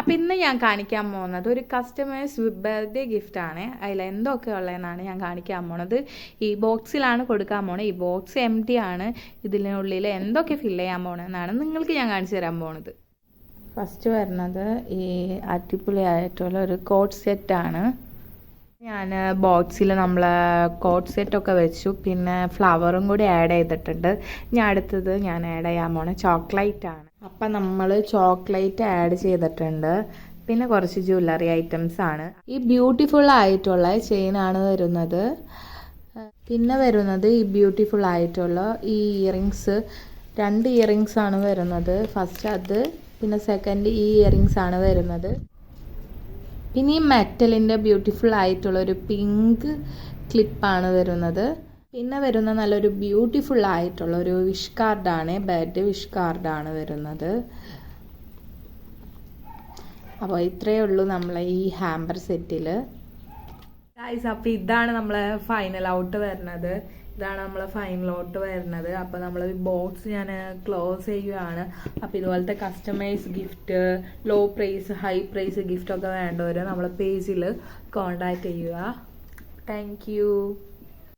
അപ്പം ഇന്ന് ഞാൻ കാണിക്കാൻ പോകുന്നത് ഒരു കസ്റ്റമേഴ്സ് ബർത്ത്ഡേ ഗിഫ്റ്റാണ്. അതിൽ എന്തൊക്കെ ഉള്ളതെന്നാണ് ഞാൻ കാണിക്കാൻ പോണത്. ഈ ബോക്സിലാണ് കൊടുക്കാൻ പോണത്. ഈ ബോക്സ് എം ടി ആണ്. ഇതിനുള്ളിൽ എന്തൊക്കെ ഫില്ല് ചെയ്യാൻ പോകണമെന്നാണ് നിങ്ങൾക്ക് ഞാൻ കാണിച്ചു തരാൻ പോണത്. ഫസ്റ്റ് വരുന്നത് ഈ അടിപൊളിയായിട്ടുള്ള ഒരു കോട്ട് സെറ്റാണ്. ഞാൻ ബോക്സിൽ നമ്മൾ കോട്ട് സെറ്റൊക്കെ വെച്ചു, പിന്നെ ഫ്ലവറും കൂടി ആഡ് ചെയ്തിട്ടുണ്ട്. ഞാൻ അടുത്തത് ഞാൻ ആഡ് ചെയ്യാൻ പോണ ചോക്ലേറ്റ് ആണ്. അപ്പം നമ്മൾ ചോക്ലേറ്റ് ആഡ് ചെയ്തിട്ടുണ്ട്. പിന്നെ കുറച്ച് ജ്വല്ലറി ഐറ്റംസ് ആണ്. ഈ ബ്യൂട്ടിഫുൾ ആയിട്ടുള്ള ചെയിനാണ് വരുന്നത്. പിന്നെ വരുന്നത് ഈ ബ്യൂട്ടിഫുൾ ആയിട്ടുള്ള ഈ ഇയറിങ്സ്, 2 ഇയറിങ്സ് ആണ് വരുന്നത്. ഫസ്റ്റ് അത്, പിന്നെ സെക്കൻഡ് ഈ ഇയറിങ്സ് ആണ് വരുന്നത്. പിന്നെ ഈ മെറ്റലിൻ്റെ ബ്യൂട്ടിഫുൾ ആയിട്ടുള്ള ഒരു പിങ്ക് ക്ലിപ്പാണ് വരുന്നത്. പിന്നെ വരുന്ന നല്ലൊരു ബ്യൂട്ടിഫുൾ ആയിട്ടുള്ള ഒരു വിഷ് കാർഡാണ്, ബർത്ത്ഡേ വിഷ് കാർഡാണ് വരുന്നത്. അപ്പോൾ ഇത്രയേ ഉള്ളൂ നമ്മളെ ഈ ഹാമ്പർ സെറ്റിൽ. ഗൈസ്, അപ്പോൾ ഇതാണ് നമ്മളെ ഫൈനൽ ഔട്ട് വരുന്നത്. അപ്പോൾ നമ്മൾ ബോക്സ് ഞാൻ ക്ലോസ് ചെയ്യുകയാണ്. അപ്പോൾ ഇതുപോലത്തെ customise gift, low price, high price ഗിഫ്റ്റൊക്കെ വേണ്ടവർ നമ്മളെ പേജിൽ കോൺടാക്റ്റ് ചെയ്യുക. Thank U.